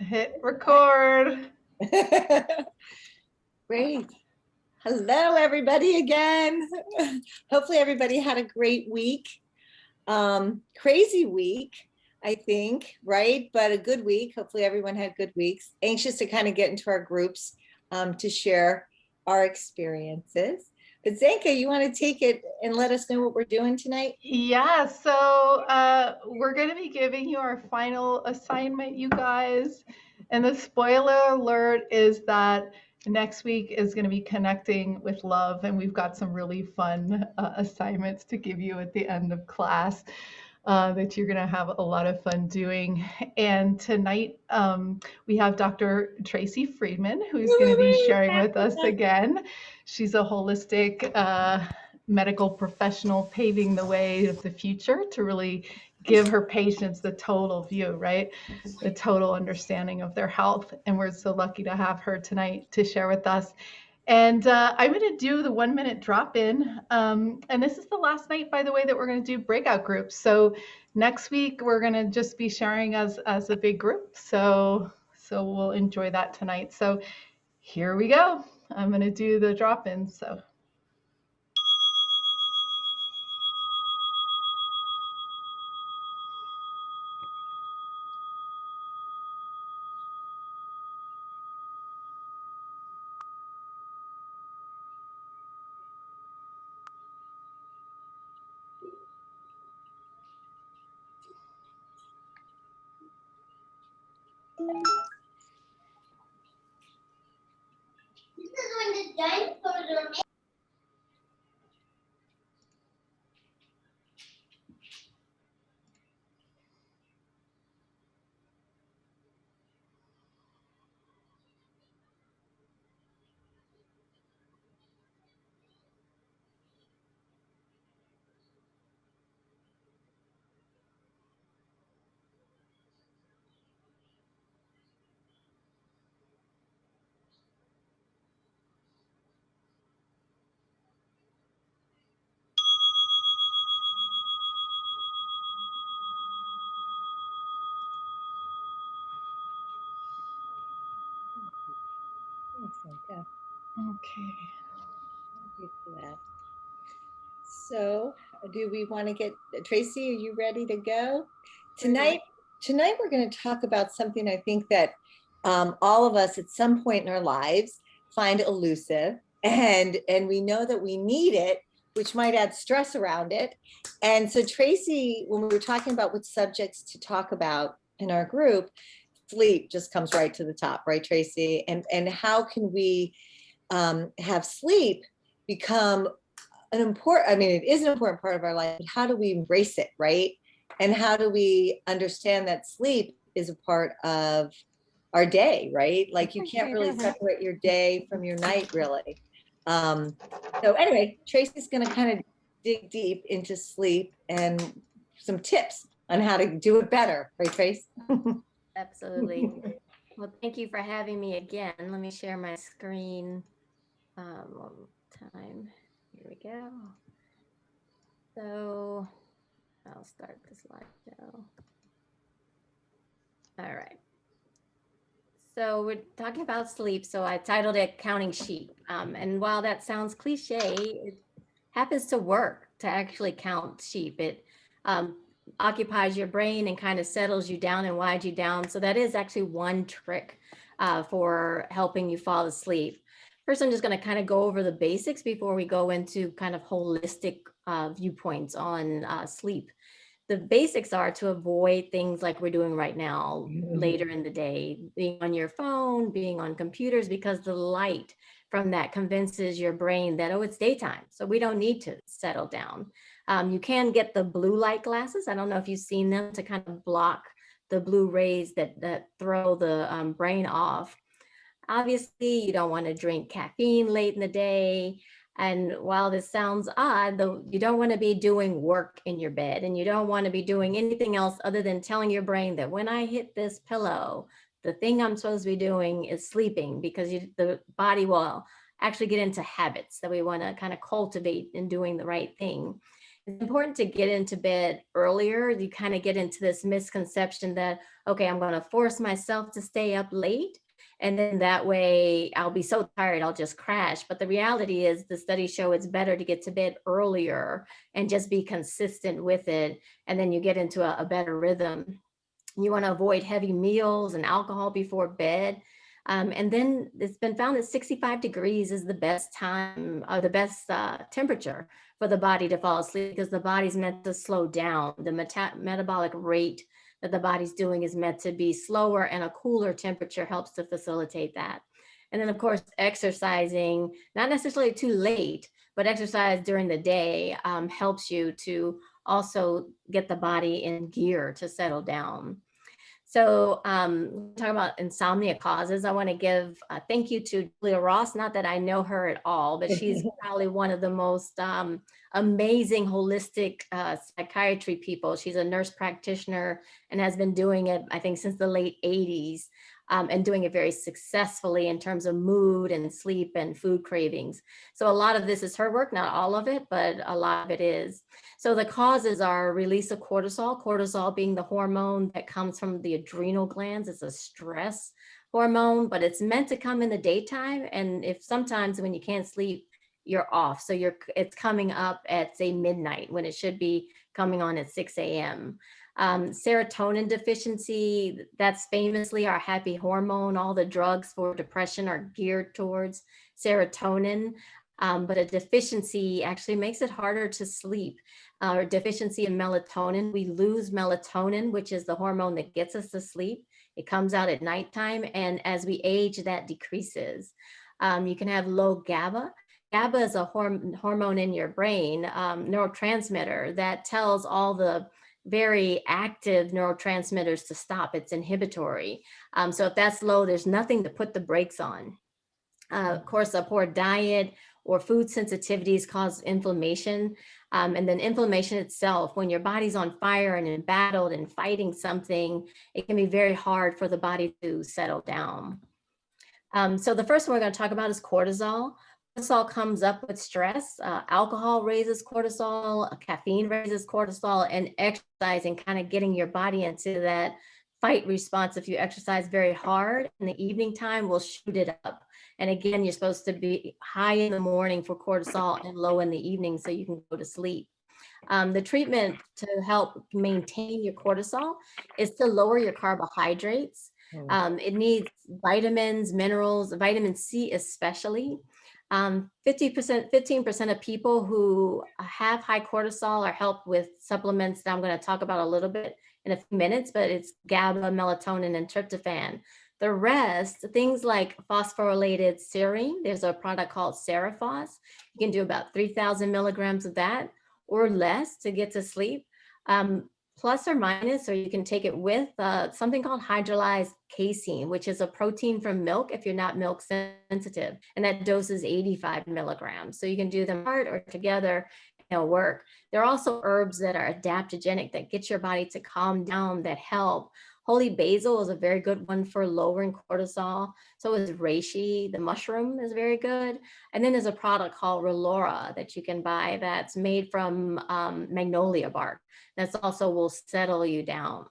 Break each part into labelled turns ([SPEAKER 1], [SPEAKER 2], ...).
[SPEAKER 1] Hit record.
[SPEAKER 2] Great. Hello, everybody again. Hopefully everybody had a great week. Crazy week, I think, right? But a good week. Hopefully everyone had good weeks. Anxious to kind of get into our groups to share our experiences. But Zenka, you want to take it and let us know what we're doing tonight?
[SPEAKER 1] Yeah, so we're going to be giving you our final assignment, you guys. And the spoiler alert is that next week is going to be connecting with love, and we've got some really fun assignments to give you at the end of class. That you're going to have a lot of fun doing. And tonight we have Dr. Tracy Friedman, who's going to be sharing with us again. She's a holistic medical professional paving the way of the future to really give her patients the total view, right? The total understanding of their health. And we're so lucky to have her tonight to share with us. And I'm going to do the 1 minute drop in. And this is the last night, by the way, that we're going to do breakout groups. So next week, we're going to just be sharing as a big group. So we'll enjoy that tonight. So here we go. I'm going to do the drop in. So. Okay.
[SPEAKER 2] So, do we want to get Tracy? Are you ready to go tonight? Tonight, we're going to talk about something I think that all of us at some point in our lives find elusive, and we know that we need it, which might add stress around it. And so, Tracy, when we were talking about what subjects to talk about in our group, sleep just comes right to the top, right, Tracy? And how can we have sleep become it is an important part of our life, but how do we embrace it, right? And how do we understand that sleep is a part of our day, right? Like you can't really separate your day from your night, really. So anyway, Tracy's going to kind of dig deep into sleep and some tips on how to do it better, right, Trace?
[SPEAKER 3] Absolutely. Well, thank you for having me again. Let me share my screen one time. Here we go. So I'll start the slideshow. All right. So we're talking about sleep. So I titled it Counting Sheep. And while that sounds cliche, it happens to work to actually count sheep. It occupies your brain and kind of settles you down and winds you down. So that is actually one trick for helping you fall asleep. First, I'm just going to kind of go over the basics before we go into kind of holistic viewpoints on sleep. The basics are to avoid things like we're doing right now later in the day, being on your phone, being on computers, because the light from that convinces your brain that, oh, it's daytime, so we don't need to settle down. You can get the blue light glasses. I don't know if you've seen them, to kind of block the blue rays that throw the brain off. Obviously, you don't want to drink caffeine late in the day. And while this sounds odd, though, you don't want to be doing work in your bed, and you don't want to be doing anything else other than telling your brain that when I hit this pillow, the thing I'm supposed to be doing is sleeping, because the body will actually get into habits that we want to kind of cultivate in doing the right thing. It's important to get into bed earlier. You kind of get into this misconception that, okay, I'm going to force myself to stay up late. And then that way I'll be so tired, I'll just crash. But the reality is, the studies show it's better to get to bed earlier and just be consistent with it. And then you get into a better rhythm. You want to avoid heavy meals and alcohol before bed. And then it's been found that 65 degrees is the best time, or the best temperature for the body to fall asleep, because the body's meant to slow down. The metabolic rate that the body's doing is meant to be slower, and a cooler temperature helps to facilitate that. And then, of course, exercising, not necessarily too late, but exercise during the day helps you to also get the body in gear to settle down. So talking about insomnia causes, I want to give a thank you to Julia Ross. Not that I know her at all, but she's probably one of the most amazing holistic psychiatry people. She's a nurse practitioner and has been doing it, I think, since the late 80s, and doing it very successfully in terms of mood and sleep and food cravings. So a lot of this is her work, not all of it, but a lot of it is. So the causes are release of cortisol, cortisol being the hormone that comes from the adrenal glands. It's a stress hormone, but it's meant to come in the daytime. And if sometimes when you can't sleep, you're off. So it's coming up at, say, midnight, when it should be coming on at 6 a.m. Serotonin deficiency, that's famously our happy hormone. All the drugs for depression are geared towards serotonin. But a deficiency actually makes it harder to sleep. Or deficiency in melatonin, we lose melatonin, which is the hormone that gets us to sleep. It comes out at nighttime, and as we age, that decreases. You can have low GABA. GABA is a hormone in your brain, neurotransmitter that tells all the very active neurotransmitters to stop. It's inhibitory. So if that's low, there's nothing to put the brakes on. Of course, a poor diet or food sensitivities cause inflammation. And then inflammation itself, when your body's on fire and embattled and fighting something, it can be very hard for the body to settle down. So the first one we're going to talk about is cortisol. Cortisol comes up with stress. Alcohol raises cortisol, caffeine raises cortisol, and exercising, kind of getting your body into that fight response. If you exercise very hard in the evening time, will shoot it up. And again, you're supposed to be high in the morning for cortisol and low in the evening so you can go to sleep. The treatment to help maintain your cortisol is to lower your carbohydrates. It needs vitamins, minerals, vitamin C especially. 15% of people who have high cortisol are helped with supplements that I'm going to talk about a little bit in a few minutes, but it's GABA, melatonin, and tryptophan. The rest, things like phosphorylated serine, there's a product called Serifos. You can do about 3,000 milligrams of that or less to get to sleep. Plus or minus, or you can take it with something called hydrolyzed casein, which is a protein from milk if you're not milk sensitive. And that dose is 85 milligrams. So you can do them apart or together, and it'll work. There are also herbs that are adaptogenic that get your body to calm down, that help. Holy basil is a very good one for lowering cortisol. So is reishi. The mushroom is very good. And then there's a product called Relora that you can buy that's made from magnolia bark. That's also will settle you down.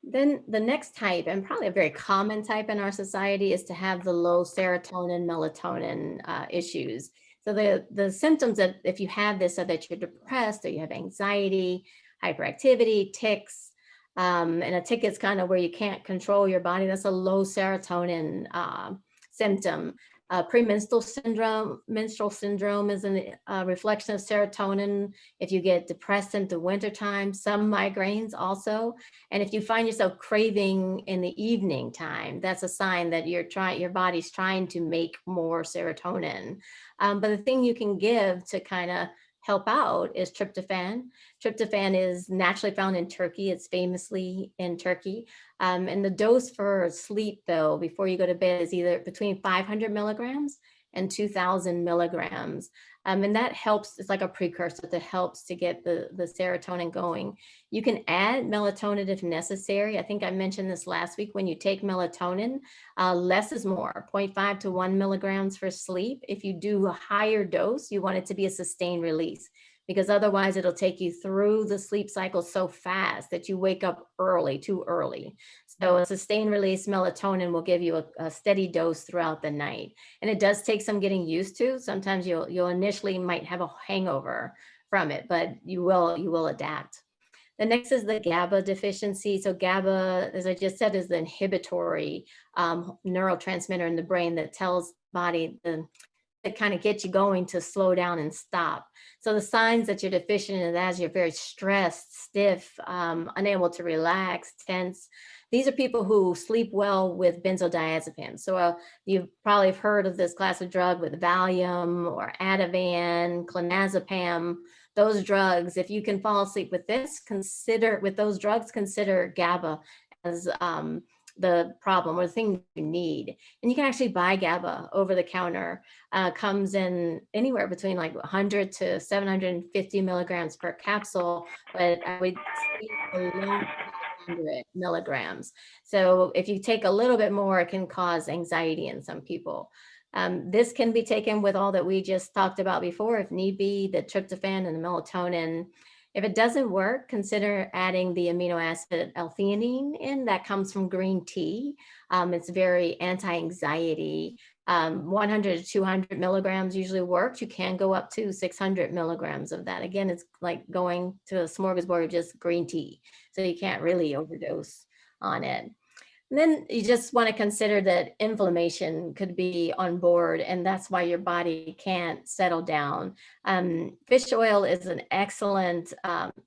[SPEAKER 3] Then the next type, and probably a very common type in our society, is to have the low serotonin, melatonin issues. So the symptoms that if you have this are that you're depressed, or you have anxiety, hyperactivity, tics. And a tic is kind of where you can't control your body. That's a low serotonin symptom. Premenstrual syndrome is a reflection of serotonin. If you get depressed in the wintertime, some migraines also. And if you find yourself craving in the evening time, that's a sign that your body's trying to make more serotonin. But the thing you can give to kind of help out is tryptophan. Tryptophan is naturally found in Turkey. It's famously in Turkey. And the dose for sleep, though, before you go to bed is either between 500 milligrams and 2,000 milligrams. And that helps. It's like a precursor that helps to get the serotonin going. You can add melatonin if necessary. I think I mentioned this last week. When you take melatonin, less is more, 0.5 to 1 milligrams for sleep. If you do a higher dose, you want it to be a sustained release. because otherwise it'll take you through the sleep cycle so fast that you wake up early, too early. So a sustained release melatonin will give you a steady dose throughout the night. And it does take some getting used to. Sometimes you'll initially might have a hangover from it, but you will adapt. The next is the Gaba deficiency. So GABA, as I just said, is the inhibitory neurotransmitter in the brain that tells the body that kind of gets you going to slow down and stop. So the signs that you're deficient in that is you're very stressed, stiff, unable to relax, tense. These are people who sleep well with benzodiazepines. So you've probably heard of this class of drug with Valium or Ativan, clonazepam. Those drugs, if you can fall asleep with those drugs, consider GABA as the problem or the thing you need. And you can actually buy GABA over the counter. Comes in anywhere between like 100 to 750 milligrams per capsule, but I would say below 500 milligrams. So if you take a little bit more, it can cause anxiety in some people. This can be taken with all that we just talked about before, if need be, the tryptophan and the melatonin. If it doesn't work, consider adding the amino acid L-theanine in. That comes from green tea. It's very anti-anxiety. 100 to 200 milligrams usually works. You can go up to 600 milligrams of that. Again, it's like going to a smorgasbord of just green tea. So you can't really overdose on it. And then you just want to consider that inflammation could be on board, and that's why your body can't settle down. Fish oil is an excellent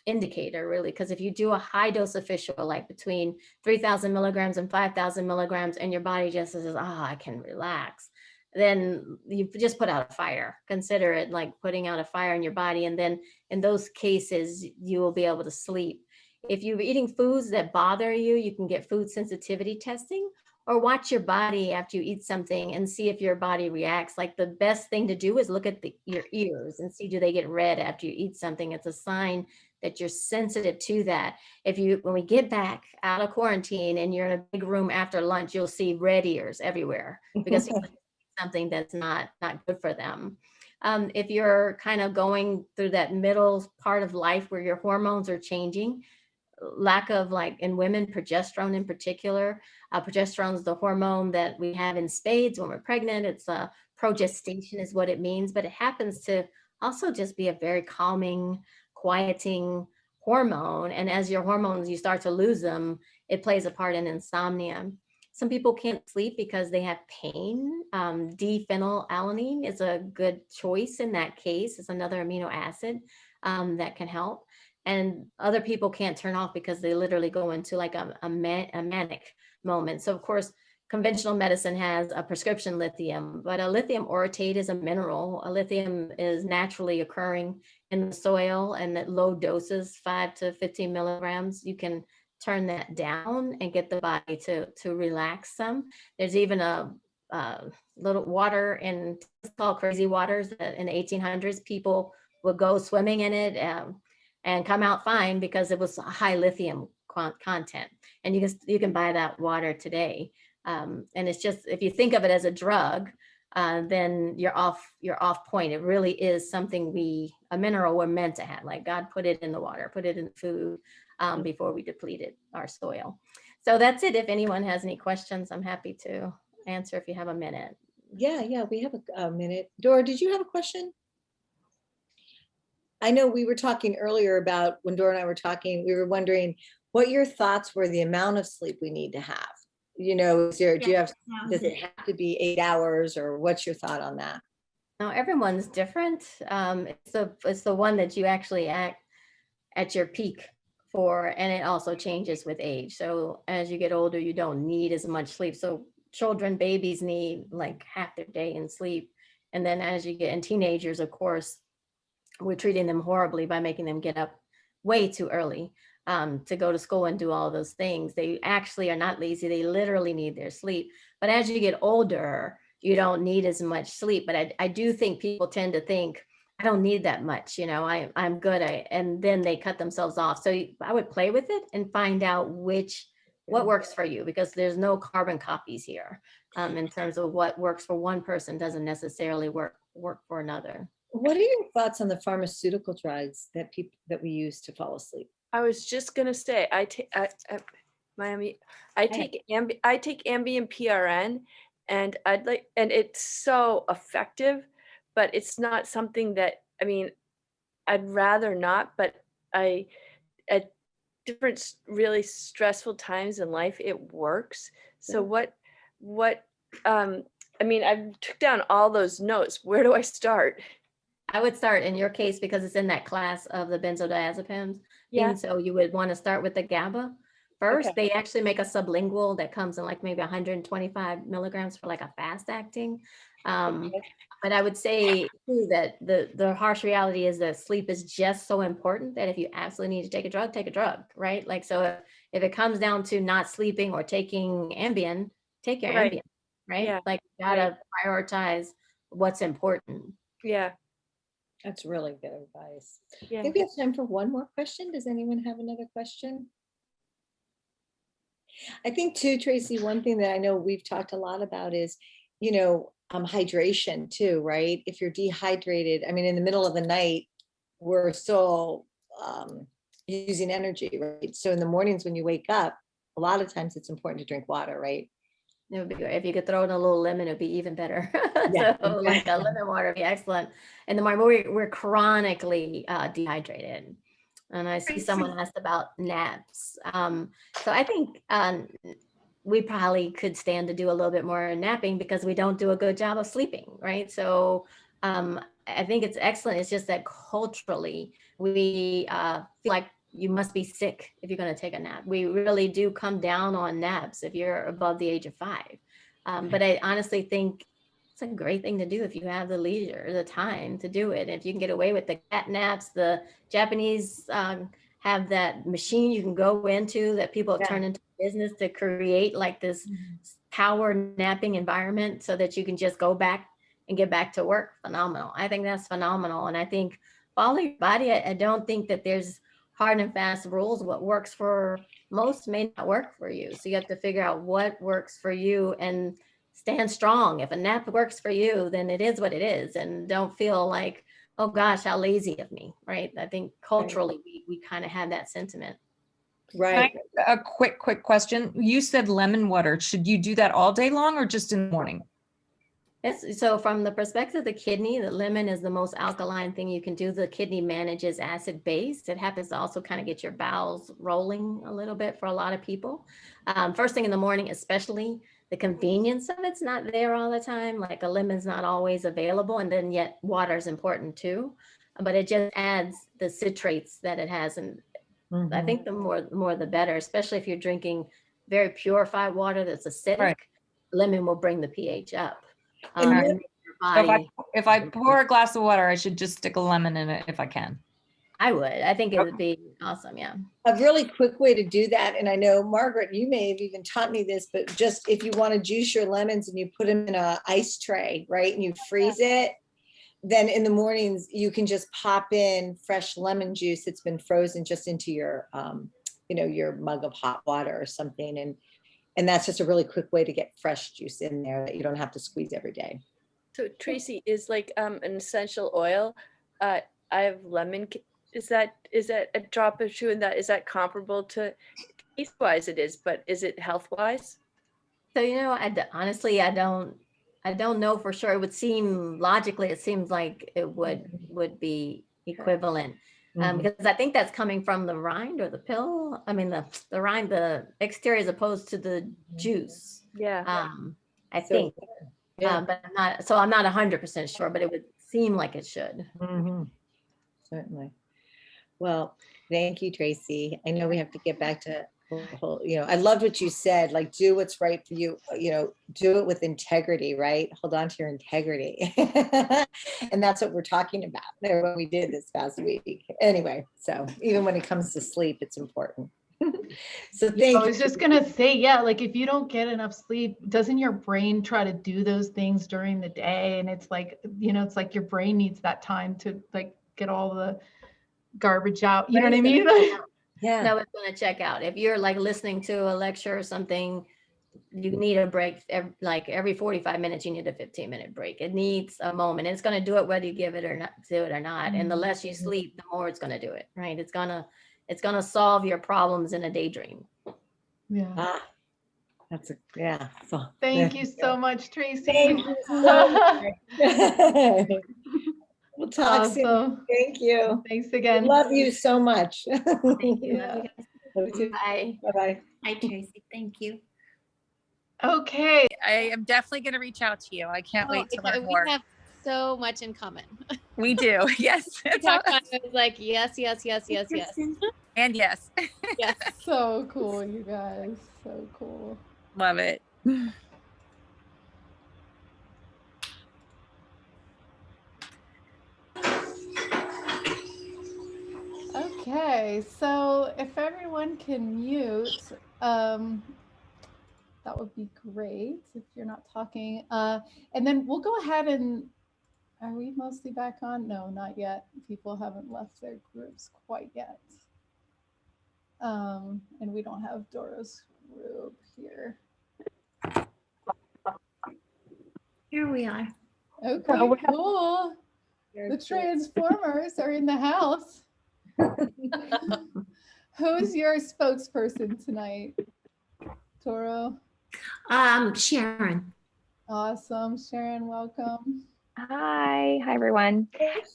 [SPEAKER 3] indicator, really, because if you do a high dose of fish oil, like between 3,000 milligrams and 5,000 milligrams, and your body just says, I can relax, then you just put out a fire. Consider it like putting out a fire in your body. And then in those cases, you will be able to sleep. If you're eating foods that bother you, you can get food sensitivity testing, or watch your body after you eat something and see if your body reacts. Like the best thing to do is look at your ears and see, do they get red after you eat something? It's a sign that you're sensitive to that. When we get back out of quarantine and you're in a big room after lunch, you'll see red ears everywhere because something that's not good for them. If you're kind of going through that middle part of life where your hormones are changing, lack of, like in women, progesterone in particular. Progesterone is the hormone that we have in spades when we're pregnant. It's progestation is what it means, but it happens to also just be a very calming, quieting hormone. And as your hormones, you start to lose them, it plays a part in insomnia. Some people can't sleep because they have pain. D-phenylalanine is a good choice in that case. It's another amino acid that can help. And other people can't turn off because they literally go into like a manic moment. So of course, conventional medicine has a prescription lithium, but a lithium orotate is a mineral. A lithium is naturally occurring in the soil, and at low doses, 5 to 15 milligrams, you can turn that down and get the body to relax some. There's even a little water in, it's called crazy waters, that in the 1800s, people would go swimming in it and come out fine because it was high lithium content. And you can buy that water today. And it's just, if you think of it as a drug, then you're off point. It really is something a mineral we're meant to have. Like God put it in the water, put it in the food before we depleted our soil. So that's it. If anyone has any questions, I'm happy to answer if you have a minute.
[SPEAKER 2] Yeah, we have a minute. Dora, did you have a question? I know we were talking earlier about, when Dora and I were talking, we were wondering what your thoughts were, the amount of sleep we need to have. Does it have to be 8 hours, or what's your thought on that?
[SPEAKER 3] Now, everyone's different. It's the one that you actually act at your peak for, and it also changes with age. So as you get older, you don't need as much sleep. So babies need like half their day in sleep. And then as you get in teenagers, of course, we're treating them horribly by making them get up way too early to go to school and do all those things. They actually are not lazy. They literally need their sleep. But as you get older, you don't need as much sleep. But I do think people tend to think, I don't need that much, I'm good. And then they cut themselves off. So I would play with it and find out what works for you, because there's no carbon copies here in terms of what works for one person doesn't necessarily work for another.
[SPEAKER 2] What are your thoughts on the pharmaceutical drugs that we use to fall asleep?
[SPEAKER 4] I was just gonna say, Miami, I take Ambien PRN, and and it's so effective, but it's not something that, I mean, I'd rather not, but at different really stressful times in life, it works. So what, I mean, I took down all those notes. Where do I start?
[SPEAKER 3] I would start in your case because it's in that class of the benzodiazepines.
[SPEAKER 4] Yeah.
[SPEAKER 3] And so you would want to start with the GABA first.
[SPEAKER 4] Okay.
[SPEAKER 3] They actually make a sublingual that comes in like maybe 125 milligrams for like a fast acting. But I would say too that the harsh reality is that sleep is just so important that if you absolutely need to take a drug, right? Like, so if it comes down to not sleeping or taking Ambien, take your
[SPEAKER 4] Right.
[SPEAKER 3] Ambien, right?
[SPEAKER 4] Yeah.
[SPEAKER 3] Like, you gotta prioritize what's important.
[SPEAKER 4] Yeah.
[SPEAKER 2] That's really good advice. I
[SPEAKER 4] Yeah.
[SPEAKER 2] think we have time for one more question. Does anyone have another question? I think too, Tracy, one thing that I know we've talked a lot about is, hydration too, right? If you're dehydrated, I mean, in the middle of the night, we're still using energy, right? So in the mornings when you wake up, a lot of times it's important to drink water, right?
[SPEAKER 3] It would be great. If you could throw in a little lemon, it'd be even better.
[SPEAKER 2] Yeah,
[SPEAKER 3] So like a lemon water would be excellent. And the more we're chronically dehydrated. And I see someone asked about naps. So I think we probably could stand to do a little bit more napping because we don't do a good job of sleeping, right? So I think it's excellent. It's just that culturally we feel like you must be sick if you're going to take a nap. We really do come down on naps if you're above the age of 5. But I honestly think it's a great thing to do if you have the leisure, the time to do it. If you can get away with the cat naps, the Japanese have that machine you can go into that people have turned into business to create like this power napping environment so that you can just go back and get back to work. Phenomenal. I think that's phenomenal. And I think follow your body. I don't think that there's hard and fast rules. What works for most may not work for you. So you have to figure out what works for you and stand strong. If a nap works for you, then it is what it is. And don't feel like, oh gosh, how lazy of me, right? I think culturally we kind of have that sentiment.
[SPEAKER 2] Right.
[SPEAKER 5] A quick question. You said lemon water. Should you do that all day long or just in the morning?
[SPEAKER 3] Yes. So from the perspective of the kidney, the lemon is the most alkaline thing you can do. The kidney manages acid base. It happens to also kind of get your bowels rolling a little bit for a lot of people. First thing in the morning, especially, the convenience of it's not there all the time. Like a lemon's not always available. And then yet water is important too. But it just adds the citrates that it has. And I think the more the better, especially if you're drinking very purified water that's acidic.
[SPEAKER 5] Right.
[SPEAKER 3] Lemon will bring the pH up.
[SPEAKER 5] So if I pour a glass of water, I should just stick a lemon in it if I can.
[SPEAKER 3] I would. I think it would be awesome. Yeah.
[SPEAKER 2] A really quick way to do that, and I know, Margaret, you may have even taught me this, but just if you want to juice your lemons and you put them in an ice tray, right, and you freeze it, then in the mornings you can just pop in fresh lemon juice that's been frozen just into your, your mug of hot water or something, and that's just a really quick way to get fresh juice in there that you don't have to squeeze every day.
[SPEAKER 4] So Tracy, is like an essential oil. I have lemon. Is that a drop of in that? Is that comparable to taste wise? It is, but is it health wise?
[SPEAKER 3] So honestly, I don't know for sure. It would seem logically, it seems like it would be equivalent. Because I think that's coming from the rind or the pill. I mean, the rind, the exterior as opposed to the juice.
[SPEAKER 4] Yeah.
[SPEAKER 3] I think, but I'm not 100% sure, but it would seem like it should.
[SPEAKER 2] Certainly. Well, thank you, Tracy. I know we have to get back to I loved what you said, like, do what's right for you, do it with integrity, right? Hold on to your integrity. And that's what we're talking about there when we did this past week. Anyway, so even when it comes to sleep, it's important. So thank you.
[SPEAKER 1] I was just going to say, like if you don't get enough sleep, doesn't your brain try to do those things during the day? And it's like, it's like your brain needs that time to like get all the garbage out. You know what I mean?
[SPEAKER 2] Yeah.
[SPEAKER 3] No, it's going to check out. If you're like listening to a lecture or something, you need a break like every 45 minutes. You need a 15-minute break. It needs a moment. It's going to do it whether you give it or not, do it or not. And the less you sleep, the more it's going to do it. Right? It's gonna solve your problems in a daydream.
[SPEAKER 1] Yeah.
[SPEAKER 2] That's yeah. So
[SPEAKER 1] Thank you so much, Tracy.
[SPEAKER 2] Thank you so much. We'll talk soon.
[SPEAKER 1] Awesome.
[SPEAKER 2] Thank you.
[SPEAKER 1] Thanks again.
[SPEAKER 2] Love you so much.
[SPEAKER 3] Thank you.
[SPEAKER 1] Yeah.
[SPEAKER 3] Love you guys. Bye.
[SPEAKER 2] Bye-bye.
[SPEAKER 6] Hi, Tracy. Thank you.
[SPEAKER 1] Okay.
[SPEAKER 7] I am definitely going to reach out to you. I can't wait to learn
[SPEAKER 8] We
[SPEAKER 7] more.
[SPEAKER 8] have so much in common.
[SPEAKER 7] We do. Yes.
[SPEAKER 8] We talked about it, was like, yes.
[SPEAKER 7] And yes.
[SPEAKER 8] Yes.
[SPEAKER 1] So cool, you guys. So cool.
[SPEAKER 7] Love it.
[SPEAKER 1] Okay, so if everyone can mute, that would be great if you're not talking. And then we'll go ahead and, are we mostly back on? No, not yet. People haven't left their groups quite yet. And we don't have Dora's group here.
[SPEAKER 6] Here we are.
[SPEAKER 1] Okay, cool. The Transformers are in the house. Who's your spokesperson tonight? Toro?
[SPEAKER 6] Sharon.
[SPEAKER 1] Awesome. Sharon, welcome.
[SPEAKER 9] Hi everyone.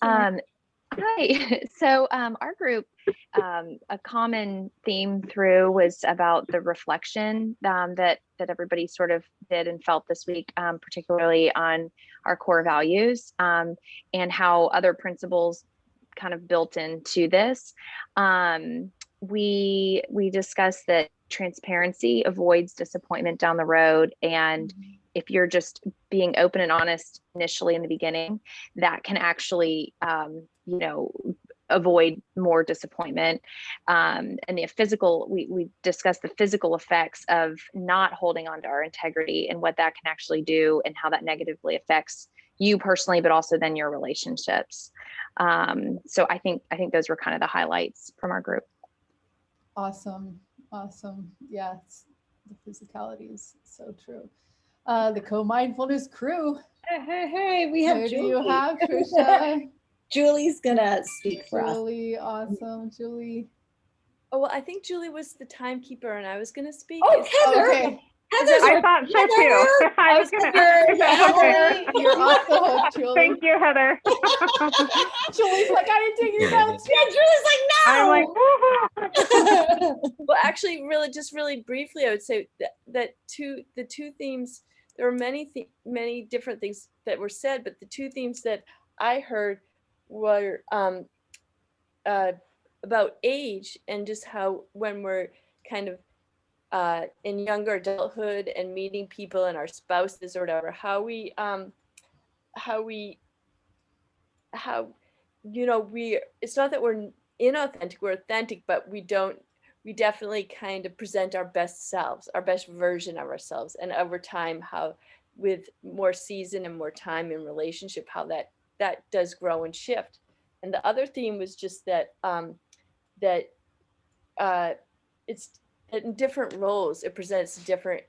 [SPEAKER 9] Hi. So our group, a common theme through was about the reflection that everybody sort of did and felt this week, particularly on our core values, and how other principles kind of built into this. We discussed that transparency avoids disappointment down the road, and if you're just being open and honest initially in the beginning, that can actually avoid more disappointment. And the physical, we discussed the physical effects of not holding on to our integrity and what that can actually do and how that negatively affects you personally, but also then your relationships. So I think those were kind of the highlights from our group.
[SPEAKER 1] Awesome. Yes, the physicality is so true. The Co-Mindfulness crew.
[SPEAKER 2] Hey, we have
[SPEAKER 1] Who
[SPEAKER 2] Julie.
[SPEAKER 1] do you have, Trisha?
[SPEAKER 2] Julie's gonna speak for us.
[SPEAKER 1] Julie, awesome. Julie.
[SPEAKER 4] Oh, well, I think Julie was the timekeeper and I was going to speak.
[SPEAKER 2] Oh, Heather.
[SPEAKER 1] Okay.
[SPEAKER 2] Heather's
[SPEAKER 10] I thought so too. I was gonna.
[SPEAKER 1] Heather, you're off the hook, Julie.
[SPEAKER 10] Thank you, Heather.
[SPEAKER 1] Julie's like, I didn't take your notes.
[SPEAKER 2] Yeah, Julie's
[SPEAKER 10] I'm like,
[SPEAKER 2] like, no.
[SPEAKER 4] Well, actually, really briefly, I would say that the two themes, there were many different things that were said, but the two themes that I heard were about age and just how when we're kind of in younger adulthood and meeting people and our spouses or whatever, it's not that we're inauthentic, we're authentic, but we definitely kind of present our best selves, our best version of ourselves. And over time, how with more season and more time in relationship, how that does grow and shift. And the other theme was just that it's in different roles, it presents different,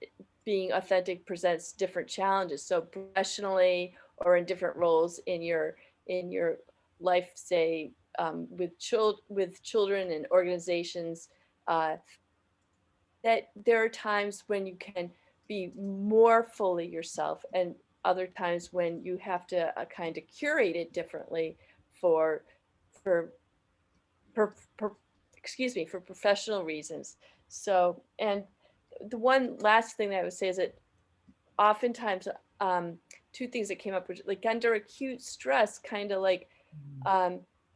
[SPEAKER 4] being authentic presents different challenges. So professionally or in different roles in your life, say with children and organizations, that there are times when you can be more fully yourself and other times when you have to kind of curate it differently for professional reasons. So, and the one last thing that I would say is that oftentimes two things that came up, which like under acute stress, kind of like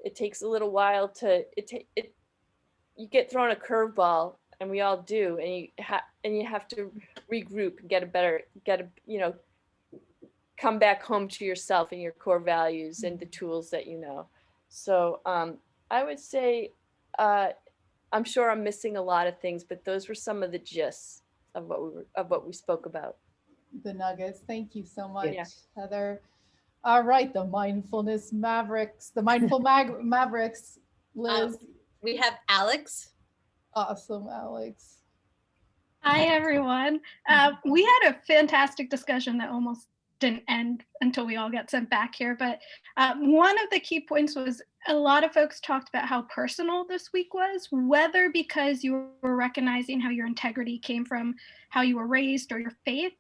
[SPEAKER 4] it takes a little while to you get thrown a curveball, and we all do, and you have to regroup and come back home to yourself and your core values and the tools that you know. So I would say I'm sure I'm missing a lot of things, but those were some of the gists of what we spoke about.
[SPEAKER 1] The nuggets. Thank you so much,
[SPEAKER 4] Yeah.
[SPEAKER 1] Heather. All right, the mindfulness mavericks, the mindful mavericks. Liz.
[SPEAKER 8] We have Alex.
[SPEAKER 1] Awesome, Alex.
[SPEAKER 11] Hi, everyone. We had a fantastic discussion that almost didn't end until we all got sent back here. But one of the key points was a lot of folks talked about how personal this week was, whether because you were recognizing how your integrity came from how you were raised or your faith,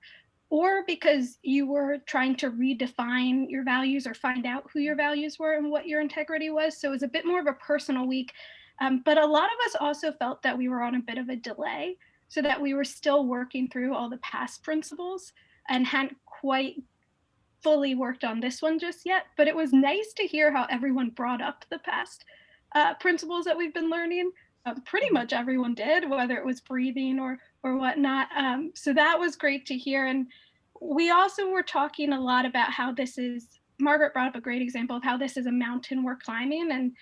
[SPEAKER 11] or because you were trying to redefine your values or find out who your values were and what your integrity was. So it was a bit more of a personal week. But a lot of us also felt that we were on a bit of a delay, so that we were still working through all the past principles and hadn't quite fully worked on this one just yet. But it was nice to hear how everyone brought up the past principles that we've been learning. Pretty much everyone did, whether it was breathing or whatnot. So that was great to hear. And we also were talking a lot about how this is, Margaret brought up a great example of how this is a mountain we're climbing. And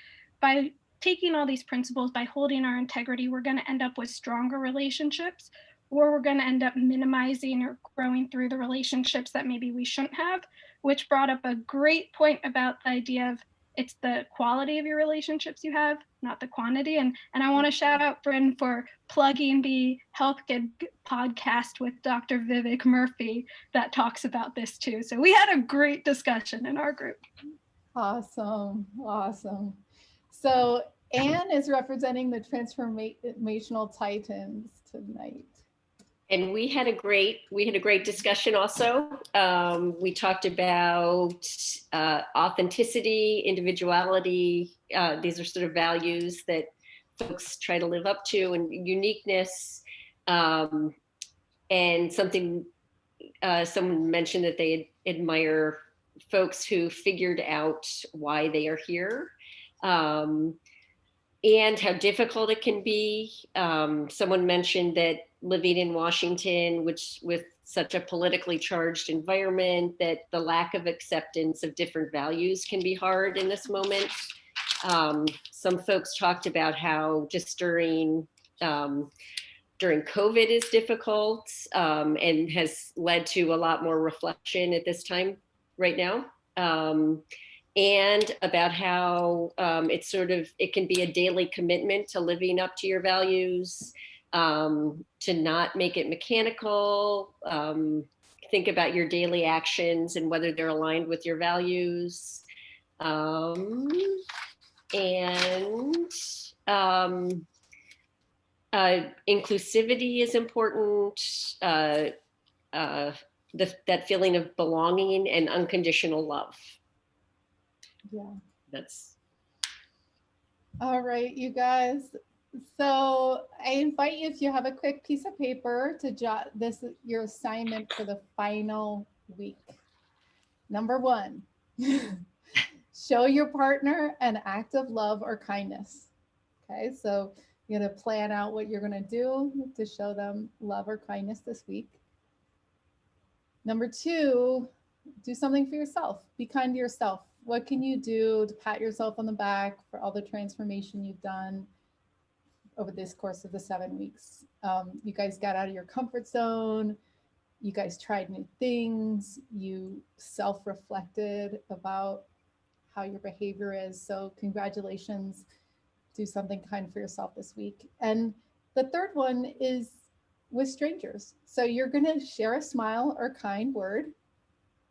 [SPEAKER 11] by taking all these principles, by holding our integrity, we're going to end up with stronger relationships, or we're going to end up minimizing or growing through the relationships that maybe we shouldn't have, which brought up a great point about the idea of it's the quality of your relationships you have, not the quantity. And I want to shout out Bryn for plugging the Health Good podcast with Dr. Vivek Murphy that talks about this too. So we had a great discussion in our group.
[SPEAKER 1] Awesome. Awesome. So Anne is representing the Transformational Titans tonight.
[SPEAKER 12] And we had a great discussion also. We talked about authenticity, individuality. These are sort of values that folks try to live up to, and uniqueness. And someone mentioned that they admire folks who figured out why they are here. And how difficult it can be. Someone mentioned that living in Washington, which with such a politically charged environment, that the lack of acceptance of different values can be hard in this moment. Some folks talked about how just during COVID is difficult and has led to a lot more reflection at this time right now. And about how it can be a daily commitment to living up to your values, to not make it mechanical, think about your daily actions and whether they're aligned with your values. Inclusivity is important, that feeling of belonging and unconditional love.
[SPEAKER 1] Yeah.
[SPEAKER 12] That's
[SPEAKER 1] all right, you guys. So I invite you, if you have a quick piece of paper, to jot this your assignment for the final week. Number 1, show your partner an act of love or kindness. Okay, so you're going to plan out what you're going to do to show them love or kindness this week. Number 2, do something for yourself. Be kind to yourself. What can you do to pat yourself on the back for all the transformation you've done over this course of the 7 weeks? You guys got out of your comfort zone. You guys tried new things. You self-reflected about how your behavior is. So congratulations. Do something kind for yourself this week. And the third one is with strangers. So you're going to share a smile or kind word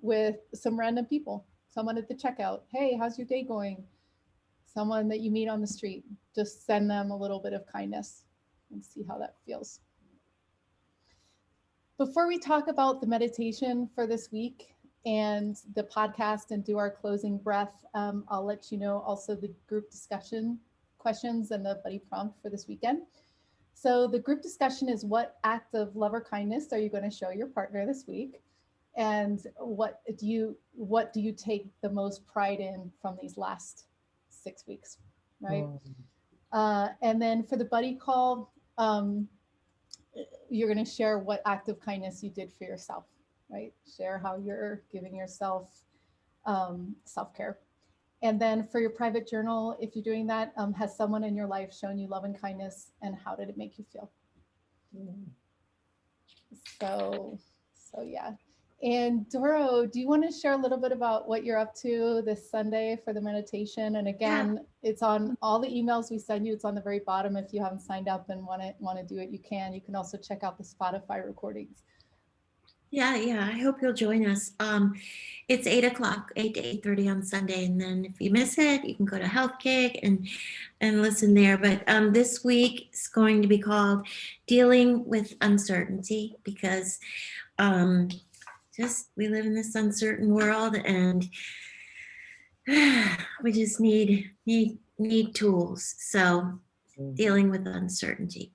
[SPEAKER 1] with some random people. Someone at the checkout. Hey, how's your day going? Someone that you meet on the street. Just send them a little bit of kindness and see how that feels. Before we talk about the meditation for this week and the podcast and do our closing breath, I'll let you know also the group discussion questions and the buddy prompt for this weekend. So the group discussion is, what act of love or kindness are you going to show your partner this week? And what do you take the most pride in from these last 6 weeks, right? And then for the buddy call, you're going to share what act of kindness you did for yourself, right? Share how you're giving yourself self-care. And then for your private journal, if you're doing that, has someone in your life shown you love and kindness, and how did it make you feel? So yeah. And Doro, do you want to share a little bit about what you're up to this Sunday for the meditation? And again, it's on all the emails we send you. It's on the very bottom. If you haven't signed up and want to do it, you can. You can also check out the Spotify recordings.
[SPEAKER 6] Yeah, I hope you'll join us. It's 8 o'clock, 8 to 8:30 on Sunday. And then if you miss it, you can go to Health Gig and listen there. But this week is going to be called Dealing with Uncertainty, because we live in this uncertain world, and we just need tools. So dealing with uncertainty.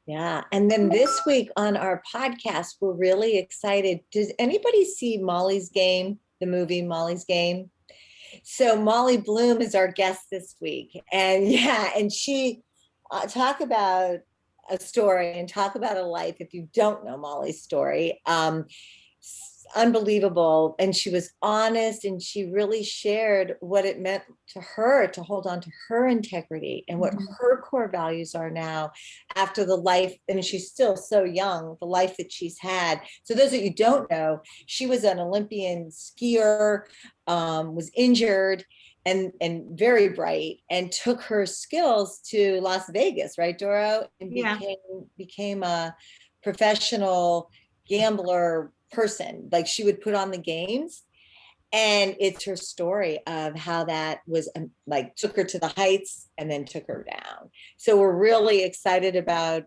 [SPEAKER 2] Yeah. And then this week on our podcast, we're really excited. Does anybody see Molly's Game, the movie Molly's Game? So Molly Bloom is our guest this week. And she talk about a story and talk about a life. If you don't know Molly's story, unbelievable. And she was honest, and she really shared what it meant to her to hold on to her integrity and what her core values are now after the life. And she's still so young, the life that she's had. So those that you don't know, she was an Olympian skier, was injured and very bright, and took her skills to Las Vegas, right, Doro? And became a professional gambler person. Like, she would put on the games, and it's her story of how that was like took her to the heights and then took her down. So we're really excited about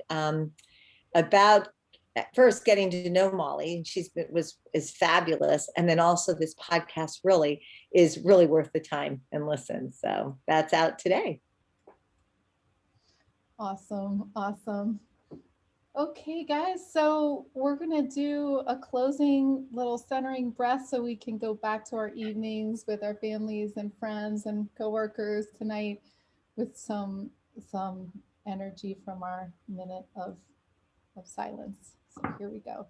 [SPEAKER 2] at first getting to know Molly, and is fabulous, and then also this podcast is really worth the time and listen. So that's out today.
[SPEAKER 1] Awesome. Okay, guys, so we're going to do a closing little centering breath so we can go back to our evenings with our families and friends and coworkers tonight with some energy from our minute of silence. So here we go.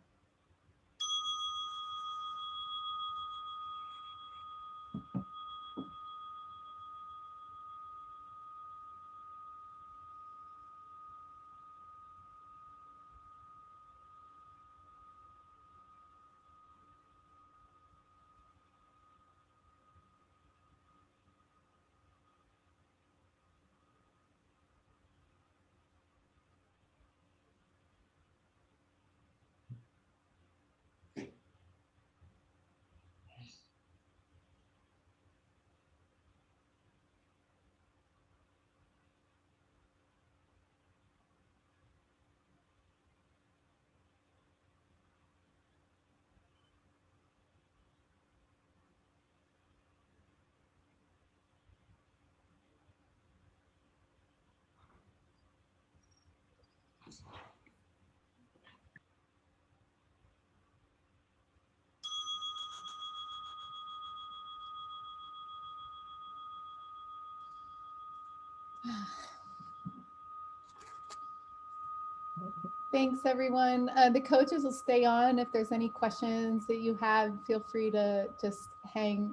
[SPEAKER 1] Thanks, everyone. The coaches will stay on. If there's any questions that you have, feel free to just hang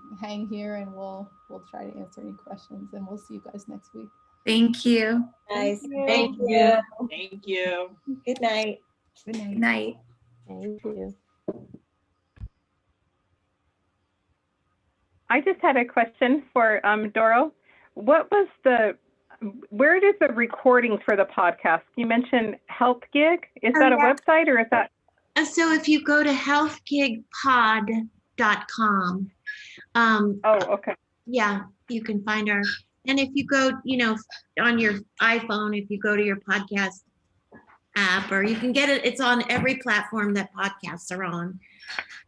[SPEAKER 1] here, and we'll try to answer any questions. And we'll see you guys next week.
[SPEAKER 6] Thank you.
[SPEAKER 2] Nice.
[SPEAKER 6] Thank you.
[SPEAKER 13] Thank you.
[SPEAKER 2] Good night.
[SPEAKER 6] Good night.
[SPEAKER 9] Thank you.
[SPEAKER 10] I just had a question for Doro. Where is the recording for the podcast? You mentioned Health Gig. Is that a website, or is that?
[SPEAKER 6] So if you go to healthgigpod.com.
[SPEAKER 10] Okay.
[SPEAKER 6] Yeah, you can find our, and if you go, on your iPhone, if you go to your podcast app, or you can get it, it's on every platform that podcasts are on.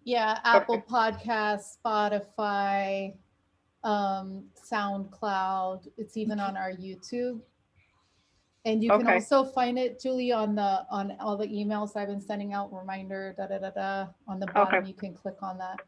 [SPEAKER 1] Yeah, Apple Podcasts, Spotify, SoundCloud. It's even on our YouTube. And you can also find it, Julie, on all the emails I've been sending out, reminder, on the bottom. You can click on that.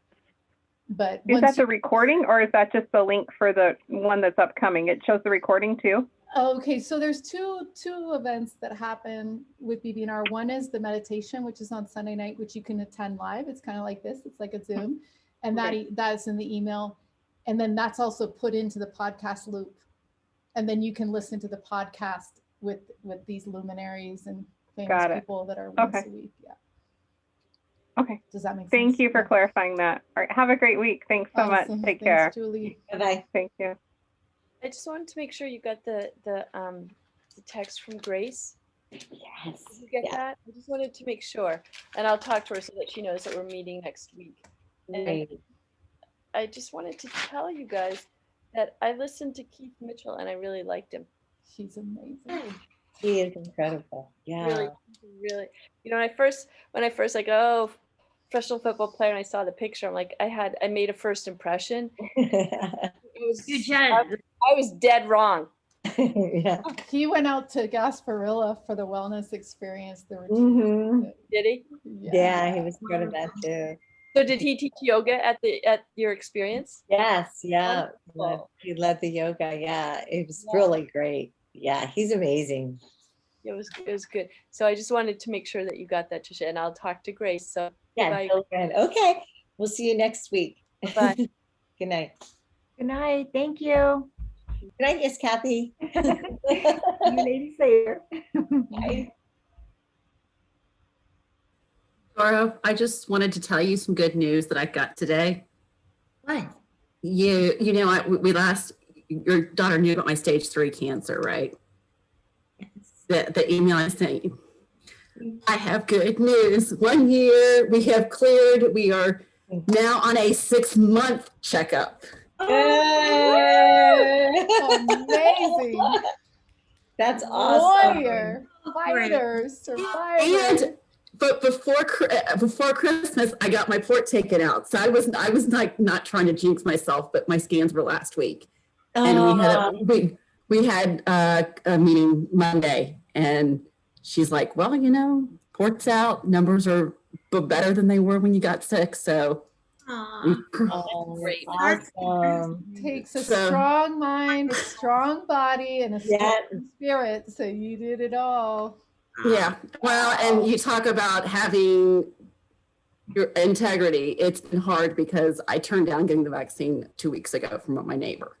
[SPEAKER 1] But
[SPEAKER 10] is that the recording, or is that just the link for the one that's upcoming? It shows the recording too?
[SPEAKER 1] Okay, so there's two events that happen with BB&R. One is the meditation, which is on Sunday night, which you can attend live. It's kind of like this. It's like a Zoom. And that's in the email. And then that's also put into the podcast loop. And then you can listen to the podcast with these luminaries and famous people that are once a week. Yeah.
[SPEAKER 10] Okay.
[SPEAKER 1] Does that make sense?
[SPEAKER 10] Thank you for clarifying that. All right. Have a great week. Thanks so much. Take care.
[SPEAKER 1] Julie.
[SPEAKER 2] Bye-bye.
[SPEAKER 10] Thank you.
[SPEAKER 4] I just wanted to make sure you got the text from Grace.
[SPEAKER 2] Yes.
[SPEAKER 4] Did you get that? I just wanted to make sure, and I'll talk to her so that she knows that we're meeting next week. And
[SPEAKER 2] Right.
[SPEAKER 4] I just wanted to tell you guys that I listened to Keith Mitchell and I really liked him.
[SPEAKER 1] She's amazing.
[SPEAKER 2] He is incredible. Yeah.
[SPEAKER 4] Really. You know, when I first like, oh, professional football player, and I saw the picture, I'm like, I made a first impression. It was, I was dead wrong.
[SPEAKER 2] Yeah.
[SPEAKER 1] He went out to Gasparilla for the wellness experience. The retreat.
[SPEAKER 4] Did he?
[SPEAKER 2] Yeah, he was part of that too.
[SPEAKER 4] So did he teach yoga at your experience?
[SPEAKER 2] Yes, yeah.
[SPEAKER 4] Wonderful.
[SPEAKER 2] He led the yoga. Yeah, it was really great. Yeah, he's amazing.
[SPEAKER 4] It was good. So I just wanted to make sure that you got that, Trisha, and I'll talk to Grace. So
[SPEAKER 2] Yeah,
[SPEAKER 4] bye.
[SPEAKER 2] okay. We'll see you next week.
[SPEAKER 4] Bye.
[SPEAKER 2] Good night.
[SPEAKER 13] Good night. Thank you.
[SPEAKER 2] Good night, Miss Kathy.
[SPEAKER 13] Lady Sayer.
[SPEAKER 2] Bye.
[SPEAKER 14] Dora, I just wanted to tell you some good news that I got today.
[SPEAKER 6] What?
[SPEAKER 14] You know, your daughter knew about my stage 3 cancer, right?
[SPEAKER 6] Yes.
[SPEAKER 14] The email I sent you. I have good news. 1 year, we have cleared. We are now on a 6-month checkup.
[SPEAKER 1] Amazing.
[SPEAKER 2] That's awesome.
[SPEAKER 1] Warrior, fighter, survivor.
[SPEAKER 14] But before Christmas, I got my port taken out. So I was like not trying to jinx myself, but my scans were last week, and we had a meeting Monday, and she's like, well, you know, port's out, numbers are better than they were when you got sick, so.
[SPEAKER 2] Great. Awesome.
[SPEAKER 1] Takes a strong mind, a strong body, and a strong spirit. So you did it all.
[SPEAKER 14] Yeah. Well, and you talk about having your integrity. It's been hard because I turned down getting the vaccine 2 weeks ago from my neighbor.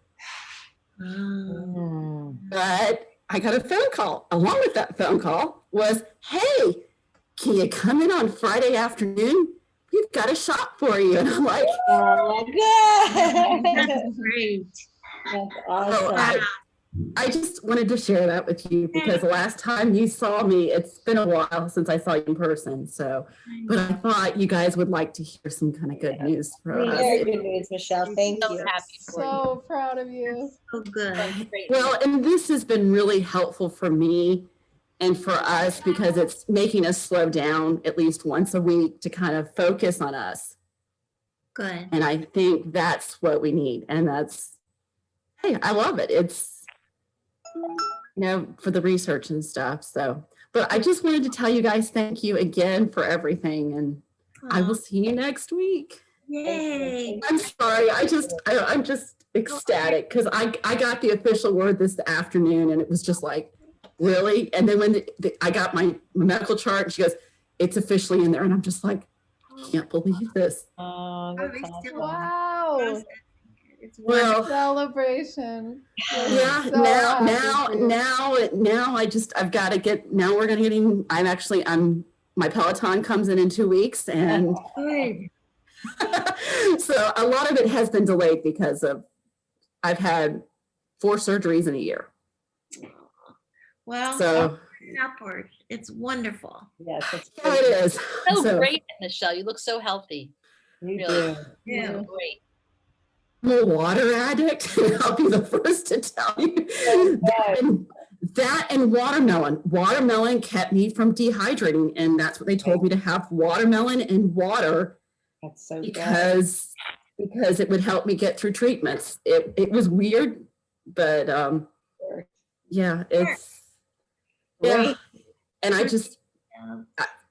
[SPEAKER 14] But I got a phone call. Along with that phone call was, hey, can you come in on Friday afternoon? We've got a shot for you. And I'm like,
[SPEAKER 2] oh, good.
[SPEAKER 6] That's great.
[SPEAKER 2] That's awesome.
[SPEAKER 14] So I just wanted to share that with you because the last time you saw me, it's been a while since I saw you in person. So, but I thought you guys would like to hear some kind of good news from us.
[SPEAKER 2] Very good news, Michelle. Thank you.
[SPEAKER 1] So proud of you.
[SPEAKER 6] So good.
[SPEAKER 14] Well, and this has been really helpful for me and for us because it's making us slow down at least once a week to kind of focus on us.
[SPEAKER 6] Good.
[SPEAKER 14] And I think that's what we need. And that's, hey, I love it. It's, you know, for the research and stuff. So, but I just wanted to tell you guys, thank you again for everything. And I will see you next week.
[SPEAKER 6] Yay.
[SPEAKER 14] I'm sorry. I'm just ecstatic because I got the official word this afternoon and it was just like, really? And then when I got my medical chart, she goes, it's officially in there. And I'm just like, I can't believe this.
[SPEAKER 2] Oh, that's awesome.
[SPEAKER 1] Wow.
[SPEAKER 14] Well,
[SPEAKER 1] celebration.
[SPEAKER 14] Yeah,
[SPEAKER 1] So
[SPEAKER 14] now I've got to get, now we're getting, my Peloton comes in 2 weeks and so a lot of it has been delayed because I've had 4 surgeries in a year.
[SPEAKER 6] Well,
[SPEAKER 14] so
[SPEAKER 6] upward. It's wonderful.
[SPEAKER 2] Yes,
[SPEAKER 14] yeah, it is.
[SPEAKER 15] So great, Michelle. You look so healthy.
[SPEAKER 2] You
[SPEAKER 15] really.
[SPEAKER 2] do.
[SPEAKER 6] Yeah.
[SPEAKER 15] Great.
[SPEAKER 14] I'm a water addict, and I'll be the first to tell you. That and watermelon. Watermelon kept me from dehydrating, and that's what they told me to have watermelon and water.
[SPEAKER 2] That's so
[SPEAKER 14] because it would help me get through treatments. It was weird, but yeah, it's yeah. And I'm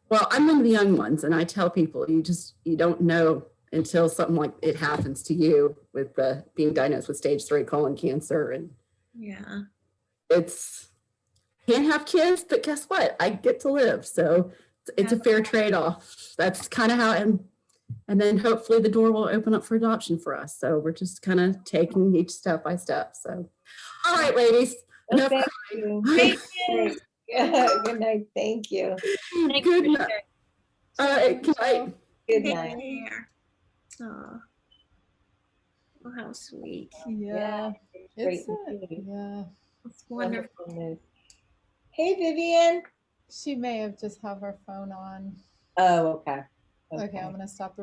[SPEAKER 14] one of the young ones, and I tell people you don't know until something like it happens to you with being diagnosed with stage 3 colon cancer, and it's can't have kids, but guess what? I get to live, so it's a fair trade-off. That's kind of how and then hopefully the door will open up for adoption for us. So we're just kind of taking each step by step. So, all right, ladies.
[SPEAKER 2] Well, thank you. Thank you. Yeah, good night. Thank you.
[SPEAKER 14] Good night. All right. Good night.
[SPEAKER 2] Good
[SPEAKER 6] Take
[SPEAKER 2] night.
[SPEAKER 6] care. Oh, how sweet.
[SPEAKER 1] Yeah.
[SPEAKER 2] Great
[SPEAKER 1] It's
[SPEAKER 2] news.
[SPEAKER 1] yeah.
[SPEAKER 6] It's wonderful.
[SPEAKER 2] Wonderful news. Hey, Vivian.
[SPEAKER 1] She may have just have her phone on.
[SPEAKER 2] Oh, okay.
[SPEAKER 1] Okay, I'm gonna stop the